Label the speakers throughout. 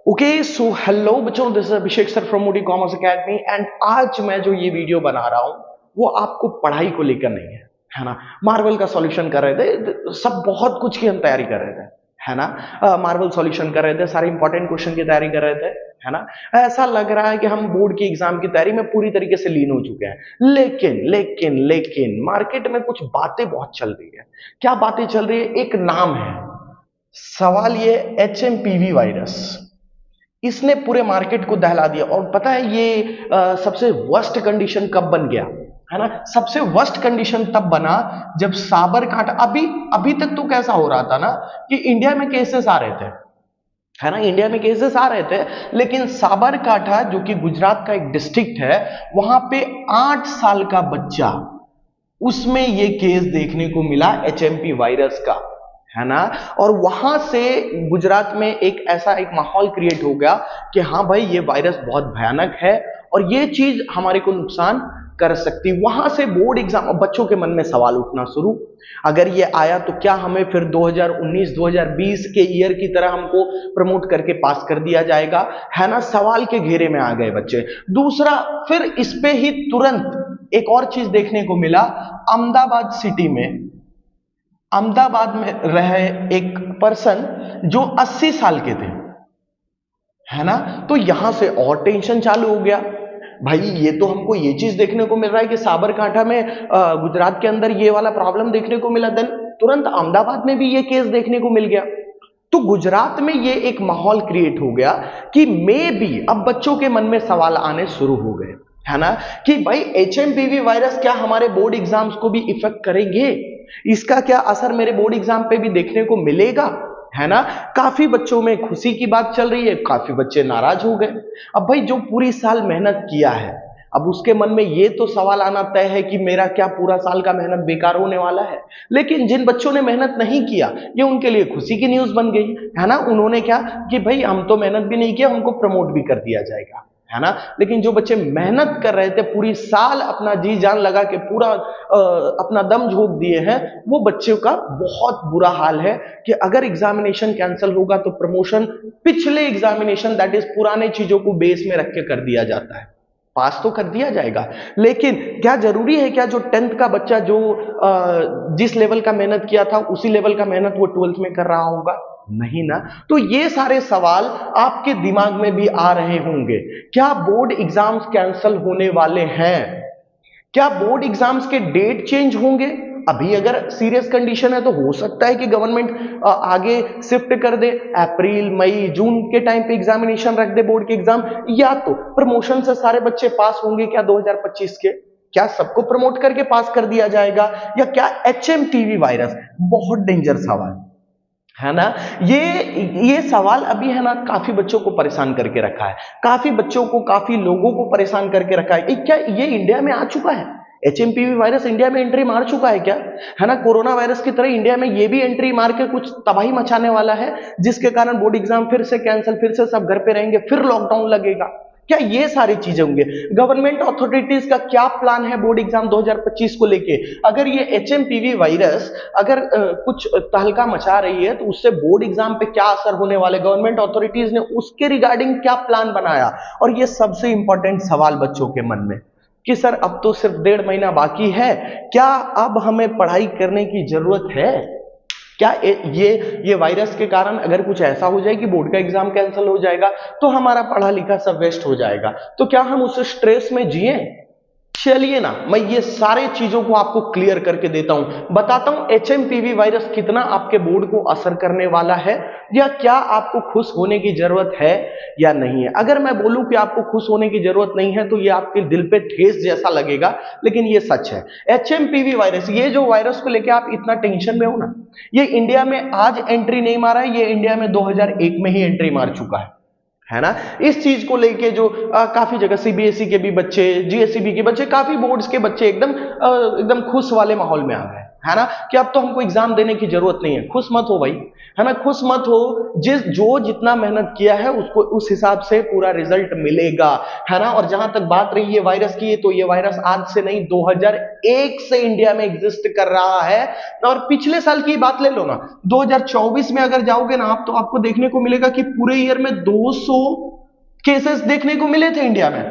Speaker 1: Okay so hello बच्चों, this is Abhishek sir from Modi commerce academy and आज मैं जो ये वीडियो बना रहा हूं वो आपको पढ़ाई को लेकर नहीं है ना। मार्वल का सॉल्यूशन कर रहे थे, सब बहुत कुछ की हम तैयारी कर रहे थे, है ना। मार्वल सॉल्यूशन कर रहे थे, सारे इंपॉर्टेंट क्वेश्चन की तैयारी कर रहे थे, है ना। ऐसा लग रहा है कि हम बोर्ड की एग्जाम की तैयारी में पूरी तरीके से लीन हो चुके हैं, लेकिन लेकिन लेकिन मार्केट में कुछ बातें बहुत चल रही है। क्या बातें चल रही है? एक नाम है, सवाल ये HMPV वायरस, इसने पूरे मार्केट को दहला दिया। और पता है ये सबसे वर्स्ट कंडीशन कब बन गया, है ना। सबसे वर्स्ट कंडीशन तब बना जब साबरकांठा, अभी अभी तक तो कैसा हो रहा था ना कि इंडिया में केसेस आ रहे थे, है ना, इंडिया में केसेस आ रहे थे, लेकिन साबरकांठा जो कि गुजरात का एक डिस्ट्रिक्ट है, वहां पे 8 साल का बच्चा, उसमें ये केस देखने को मिला HMP वायरस का, है ना। और वहां से गुजरात में एक ऐसा एक माहौल क्रिएट हो गया कि हाँ भाई ये वायरस बहुत भयानक है और ये चीज हमारे को नुकसान कर सकती। वहां से बोर्ड एग्जाम, बच्चों के मन में सवाल उठना शुरू, अगर ये आया तो क्या हमें फिर 2019-2020 के ईयर की तरह हमको प्रमोट करके पास कर दिया जाएगा, है ना। सवाल के घेरे में आ गए बच्चे। दूसरा, फिर इस पे ही तुरंत एक और चीज देखने को मिला। अहमदाबाद सिटी में, अहमदाबाद में रहे एक पर्सन जो 80 साल के थे, है ना। तो यहां से और टेंशन चालू हो गया। भाई ये तो हमको ये चीज देखने को मिल रहा है कि साबरकांठा में गुजरात के अंदर ये वाला प्रॉब्लम देखने को मिला, देन तुरंत अहमदाबाद में भी ये केस देखने को मिल गया। तो गुजरात में ये एक माहौल क्रिएट हो गया कि मे बी अब बच्चों के मन में सवाल आने शुरू हो गए, है ना, कि भाई HMPV वायरस क्या हमारे बोर्ड एग्जाम्स को भी इफेक्ट करेंगे, इसका क्या असर मेरे बोर्ड एग्जाम पे भी देखने को मिलेगा, है ना। काफी बच्चों में खुशी की बात चल रही है, काफी बच्चे नाराज हो गए। अब भाई जो पूरी साल मेहनत किया है, अब उसके मन में ये तो सवाल आना तय है कि मेरा क्या पूरा साल का मेहनत बेकार होने वाला है। लेकिन जिन बच्चों ने मेहनत नहीं किया, ये उनके लिए खुशी की न्यूज बन गई, है ना। उन्होंने क्या कि भाई हम तो मेहनत भी नहीं किया, हमको प्रमोट भी कर दिया जाएगा, है ना। लेकिन जो बच्चे मेहनत कर रहे थे, पूरी साल अपना जी जान लगा के पूरा अपना दम झोंक दिए हैं, वो बच्चों का बहुत बुरा हाल है कि अगर एग्जामिनेशन कैंसिल होगा तो प्रमोशन पिछले एग्जामिनेशन, दैट इज पुराने चीजों को बेस में रख के कर दिया जाता है। पास तो कर दिया जाएगा, लेकिन क्या जरूरी है क्या जो 10th का बच्चा जो जिस लेवल का मेहनत किया था उसी लेवल का मेहनत वो 12th में कर रहा होगा? नहीं ना। तो ये सारे सवाल आपके दिमाग में भी आ रहे होंगे। क्या बोर्ड एग्जाम्स कैंसिल होने वाले हैं? क्या बोर्ड एग्जाम्स के डेट चेंज होंगे? अभी अगर सीरियस कंडीशन है तो हो सकता है कि गवर्नमेंट आगे शिफ्ट कर दे, अप्रैल मई जून के टाइम पे एग्जामिनेशन रख दे बोर्ड के एग्जाम, या तो प्रमोशन से सारे बच्चे पास होंगे क्या 2025 के? क्या सबको प्रमोट करके पास कर दिया जाएगा? या क्या HMPV वायरस, बहुत डेंजर सवाल, है ना। ये सवाल अभी, है ना, काफी बच्चों को परेशान करके रखा है, काफी बच्चों को, काफी लोगों को परेशान करके रखा है। क्या ये इंडिया में आ चुका है? HMPV वायरस इंडिया में एंट्री मार चुका है क्या, है ना। कोरोना वायरस की तरह इंडिया में ये भी एंट्री मार के कुछ तबाही मचाने वाला है, जिसके कारण बोर्ड एग्जाम फिर से कैंसिल, फिर से सब घर पे रहेंगे, फिर लॉकडाउन लगेगा? क्या ये सारी चीजें होंगे? गवर्नमेंट अथॉरिटीज का क्या प्लान है बोर्ड एग्जाम 2025 को लेके? अगर ये HMPV वायरस अगर कुछ तहलका मचा रही है तो उससे बोर्ड एग्जाम पे क्या असर होने वाले, गवर्नमेंट अथॉरिटीज ने उसके रिगार्डिंग क्या प्लान बनाया? और ये सबसे इंपॉर्टेंट सवाल बच्चों के मन में कि सर अब तो सिर्फ 1.5 महीना बाकी है, क्या अब हमें पढ़ाई करने की जरूरत है? क्या ये वायरस के कारण अगर कुछ ऐसा हो जाए कि बोर्ड का एग्जाम कैंसिल हो जाएगा तो हमारा पढ़ा लिखा सब वेस्ट हो जाएगा, तो क्या हम उस स्ट्रेस में जिए? चलिए ना, मैं ये सारे चीजों को आपको क्लियर करके देता हूं, बताता हूं HMPV वायरस कितना आपके बोर्ड को असर करने वाला है, या क्या आपको खुश होने की जरूरत है या नहीं है। अगर मैं बोलूं कि आपको खुश होने की जरूरत नहीं है तो ये आपके दिल पे ठेस जैसा लगेगा, लेकिन ये सच है। HMPV वायरस, ये जो वायरस को लेकर आप इतना टेंशन में हो ना, ये इंडिया में आज एंट्री नहीं मारा है, ये इंडिया में 2001 में ही एंट्री मार चुका है ना। इस चीज को लेके जो काफी जगह CBSE के भी बच्चे, GSEB के बच्चे, काफी बोर्ड्स के बच्चे एकदम खुश वाले माहौल में आ गए, है ना, कि अब तो हमको एग्जाम देने की जरूरत नहीं है। खुश मत हो भाई, है ना, खुश मत हो। जो जितना मेहनत किया है उसको उस हिसाब से पूरा रिजल्ट मिलेगा, है ना। और जहां तक बात रही है वायरस की, तो ये वायरस आज से नहीं 2001 से इंडिया में एग्जिस्ट कर रहा है। और पिछले साल की बात ले लो ना, 2024 में अगर जाओगे ना आप, तो आपको देखने को मिलेगा कि पूरे ईयर में 200 केसेस देखने को मिले थे इंडिया में।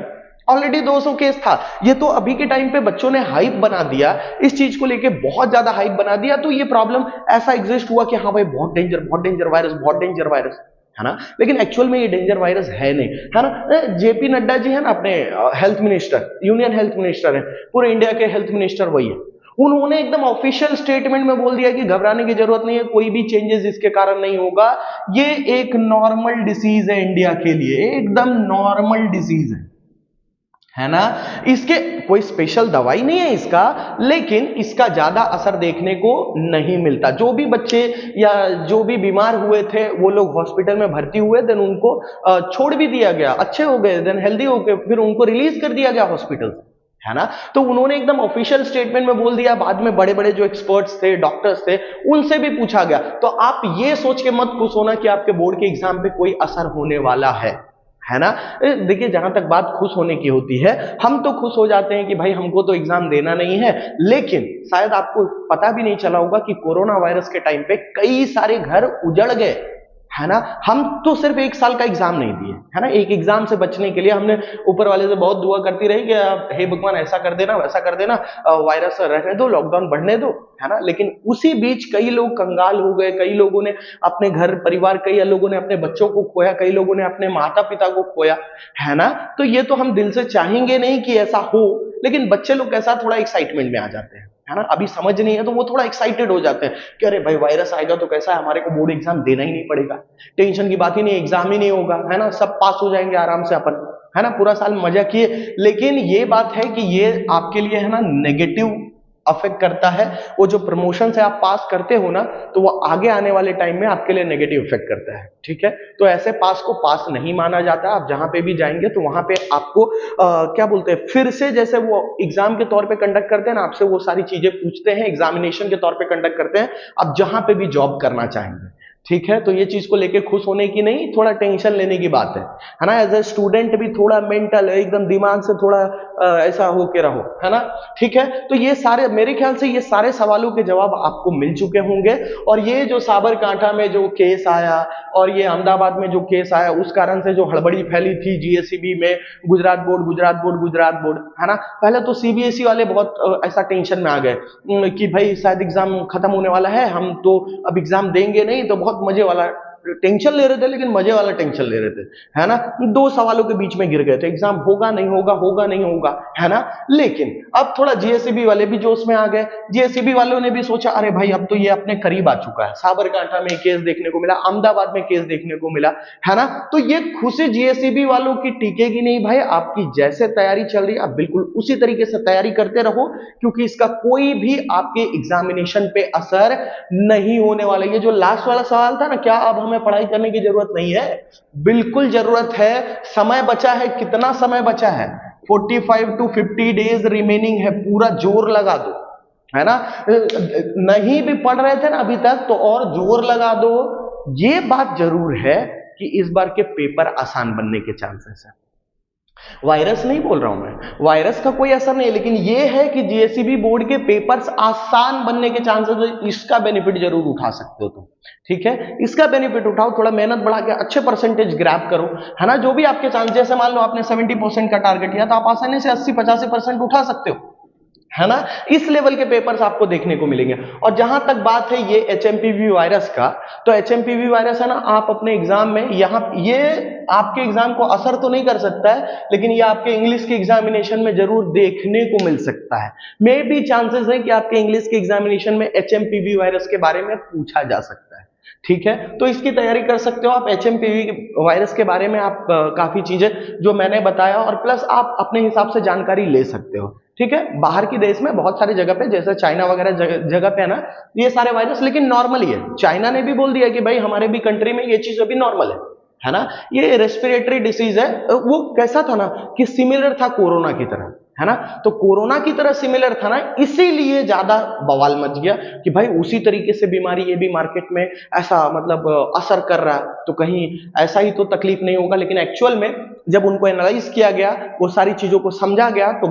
Speaker 1: ऑलरेडी 200 केस था। ये तो अभी के टाइम पे बच्चों ने हाइप बना दिया, इस चीज को लेके बहुत ज्यादा हाइप बना दिया, तो ये प्रॉब्लम ऐसा एग्जिस्ट हुआ कि हाँ भाई बहुत डेंजर वायरस, बहुत डेंजर वायरस, है ना। लेकिन एक्चुअल में ये डेंजर वायरस है नहीं, है ना। जेपी नड्डा जी है ना, अपने health minister, union health minister है, पूरे इंडिया के हेल्थ मिनिस्टर वही है। उन्होंने एकदम ऑफिशियल स्टेटमेंट में बोल दिया कि घबराने की जरूरत नहीं है, कोई भी चेंजेस इसके कारण नहीं होगा, ये एक नॉर्मल डिसीज है इंडिया के लिए, एकदम नॉर्मल डिसीज है ना। इसके कोई स्पेशल दवाई नहीं है इसका, लेकिन इसका ज्यादा असर देखने को नहीं मिलता। जो भी बच्चे या जो भी बीमार हुए थे वो लोग हॉस्पिटल में भर्ती हुए, देन उनको छोड़ भी दिया गया, अच्छे हो गए, देन हेल्दी हो गए, फिर उनको रिलीज कर दिया गया हॉस्पिटल से, है ना। तो उन्होंने एकदम ऑफिशियल स्टेटमेंट में बोल दिया। बाद में बड़े बड़े जो एक्सपर्ट्स थे, डॉक्टर्स थे, उनसे भी पूछा गया। तो आप ये सोच के मत खुश होना कि आपके बोर्ड के एग्जाम पे कोई असर होने वाला है ना। देखिए, जहां तक बात खुश होने की होती है, हम तो खुश हो जाते हैं कि भाई हमको तो एग्जाम देना नहीं है, लेकिन शायद आपको पता भी नहीं चला होगा कि कोरोना वायरस के टाइम पे कई सारे घर उजड़ गए, है ना। हम तो सिर्फ 1 साल का एग्जाम नहीं दिए, है ना। एक एग्जाम से बचने के लिए हमने ऊपर वाले से बहुत दुआ करती रही कि हे भगवान ऐसा कर देना, वैसा कर देना, वायरस रहने दो, लॉकडाउन बढ़ने दो, है ना। लेकिन उसी बीच कई लोग कंगाल हो गए, कई लोगों ने अपने घर परिवार, कई लोगों ने अपने बच्चों को खोया, कई लोगों ने अपने माता पिता को खोया, है ना। तो ये तो हम दिल से चाहेंगे नहीं कि ऐसा हो, लेकिन बच्चे लोग कैसा थोड़ा एक्साइटमेंट में आ जाते हैं, है ना। अभी समझ नहीं है तो वो थोड़ा एक्साइटेड हो जाते हैं कि अरे भाई वायरस आएगा तो कैसा है, हमारे को बोर्ड एग्जाम देना ही नहीं पड़ेगा, टेंशन की बात ही नहीं, एग्जाम ही नहीं होगा, है ना, सब पास हो जाएंगे आराम से अपन, है ना, पूरा साल मजा किए। लेकिन ये बात है कि ये आपके लिए, है ना, नेगेटिव अफेक्ट करता है। वो जो प्रमोशन से आप पास करते हो ना, तो वो आगे आने वाले टाइम में आपके लिए नेगेटिव इफेक्ट करता है, ठीक है। तो ऐसे पास को पास नहीं माना जाता। आप जहां पे भी जाएंगे तो वहां पे आपको क्या बोलते हैं, फिर से जैसे वो एग्जाम के तौर पे कंडक्ट करते हैं ना, आपसे वो सारी चीजें पूछते हैं, एग्जामिनेशन के तौर पे कंडक्ट करते हैं, आप जहां पे भी जॉब करना चाहेंगे, ठीक है। तो ये चीज को लेके खुश होने की नहीं, थोड़ा टेंशन लेने की बात है ना। एज ए स्टूडेंट भी थोड़ा मेंटल एकदम दिमाग से थोड़ा ऐसा होके रहो, है ना, ठीक है। तो ये सारे, मेरे ख्याल से ये सारे सवालों के जवाब आपको मिल चुके होंगे। और ये जो साबरकांठा में जो केस आया और ये अहमदाबाद में जो केस आया, उस कारण से जो हड़बड़ी फैली थी जीएससीबी में, गुजरात बोर्ड, है ना। पहले तो सीबीएसई वाले बहुत ऐसा टेंशन में आ गए कि भाई शायद एग्जाम खत्म होने वाला है, हम तो अब एग्जाम देंगे नहीं, तो बहुत मजे वाला टेंशन ले रहे थे, लेकिन मजे वाला टेंशन ले रहे थे, है ना। 2 सवालों के बीच में गिर गए थे, एग्जाम होगा नहीं होगा, होगा नहीं होगा, है ना। लेकिन अब थोड़ा जीएससीबी वाले भी जोश में आ गए। जीएससीबी वालों ने भी सोचा अरे भाई अब तो ये अपने करीब आ चुका है, साबरकांठा में केस देखने को मिला, अहमदाबाद में केस देखने को मिला, है ना। तो ये खुशी जीएससीबी वालों की टिकेगी नहीं भाई। आपकी जैसे तैयारी चल रही है आप बिल्कुल उसी तरीके से तैयारी करते रहो, क्योंकि इसका कोई भी आपके एग्जामिनेशन पे असर नहीं होने वाला। ये जो लास्ट वाला सवाल था ना, क्या अब हमें पढ़ाई करने की जरूरत नहीं है? बिल्कुल जरूरत है। समय बचा है, कितना समय बचा है? 45 to 50 डेज रिमेनिंग है, पूरा जोर लगा दो, है ना। नहीं भी पढ़ रहे थे ना अभी तक, तो और जोर लगा दो। ये बात जरूर है कि इस बार के पेपर आसान बनने के चांसेस है। वायरस नहीं बोल रहा हूं मैं, वायरस का कोई असर नहीं है, लेकिन यह है कि जीएससीबी बोर्ड के पेपर्स आसान बनने के चांसेस है। इसका बेनिफिट जरूर उठा सकते हो तुम, ठीक है। इसका बेनिफिट उठाओ, थोड़ा मेहनत बढ़ा के अच्छे परसेंटेज ग्रैब करो, है ना। जो भी आपके चांस, जैसे मान लो आपने 70% का टारगेट किया, तो आप आसानी से 80-85% उठा सकते हो, है ना। इस लेवल के पेपर्स आपको देखने को मिलेंगे। और जहां तक बात है ये एचएमपीवी वायरस का, तो एचएमपीवी वायरस है ना, आप अपने एग्जाम में यहां, ये आपके एग्जाम को असर तो नहीं कर सकता है, लेकिन ये आपके इंग्लिश के एग्जामिनेशन में जरूर देखने को मिल सकता है। मे बी चांसेस है कि आपके इंग्लिश के एग्जामिनेशन में एचएमपीवी वायरस के बारे में पूछा जा सकता है, ठीक है। तो इसकी तैयारी कर सकते हो आप। एचएमपीवी वायरस के बारे में आप काफी चीजें जो मैंने बताया, और प्लस आप अपने हिसाब से जानकारी ले सकते हो, ठीक है। बाहर की देश में बहुत सारी जगह पे, जैसे चाइना वगैरह जगह पे है ना, ये सारे वायरस लेकिन नॉर्मल ही है। चाइना ने भी बोल दिया कि भाई हमारे भी कंट्री में ये चीज अभी नॉर्मल है ना। ये रेस्पिरेटरी डिसीज है। वो कैसा था ना कि सिमिलर था कोरोना की तरह, है ना। तो कोरोना की तरह सिमिलर था ना, इसीलिए ज्यादा बवाल मच गया कि भाई उसी तरीके से बीमारी ये भी मार्केट में ऐसा मतलब असर कर रहा है, तो कहीं ऐसा ही तो तकलीफ नहीं होगा। लेकिन एक्चुअल में जब उनको एनालाइज किया गया, वो सारी चीजों को समझा गया, तो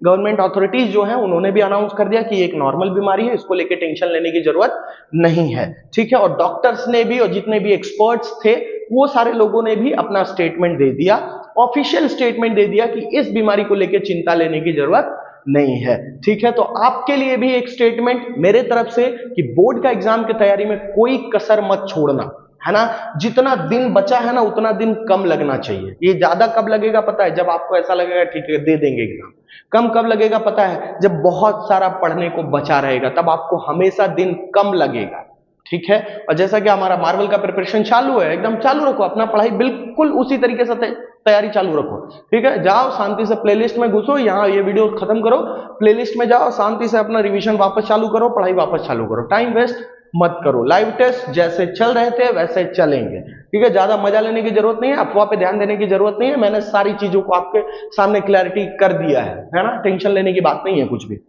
Speaker 1: गवर्नमेंट अथॉरिटीज जो है उन्होंने भी अनाउंस कर दिया कि ये एक नॉर्मल बीमारी है, इसको लेके टेंशन लेने की जरूरत नहीं है, ठीक है। और डॉक्टर्स ने भी और जितने भी एक्सपर्ट्स थे वो सारे लोगों ने भी अपना स्टेटमेंट दे दिया, ऑफिशियल स्टेटमेंट दे दिया कि इस बीमारी को लेकर चिंता लेने की जरूरत नहीं है, ठीक है। तो आपके लिए भी एक स्टेटमेंट मेरे तरफ से कि बोर्ड का एग्जाम की तैयारी में कोई कसर मत छोड़ना, है ना। जितना दिन बचा है ना उतना दिन कम लगना चाहिए। ये ज्यादा कब लगेगा पता है? जब आपको ऐसा लगेगा ठीक है दे देंगे एग्जाम। कम कब लगेगा पता है? जब बहुत सारा पढ़ने को बचा रहेगा, तब आपको हमेशा दिन कम लगेगा, ठीक है। और जैसा कि हमारा मार्वल का प्रिपरेशन चालू है, एकदम चालू रखो अपना पढ़ाई, बिल्कुल उसी तरीके से तैयारी चालू रखो, ठीक है। जाओ शांति से प्लेलिस्ट में घुसो, यहाँ ये वीडियो खत्म करो, प्लेलिस्ट में जाओ, शांति से अपना रिवीजन वापस चालू करो, पढ़ाई वापस चालू करो, टाइम वेस्ट मत करो। लाइव टेस्ट जैसे चल रहे थे वैसे चलेंगे, ठीक है। ज्यादा मजा लेने की जरूरत नहीं है, अफवाह पे ध्यान देने की जरूरत नहीं है। मैंने सारी चीजों को आपके सामने क्लैरिटी कर दिया है ना। टेंशन लेने की बात नहीं है कुछ भी।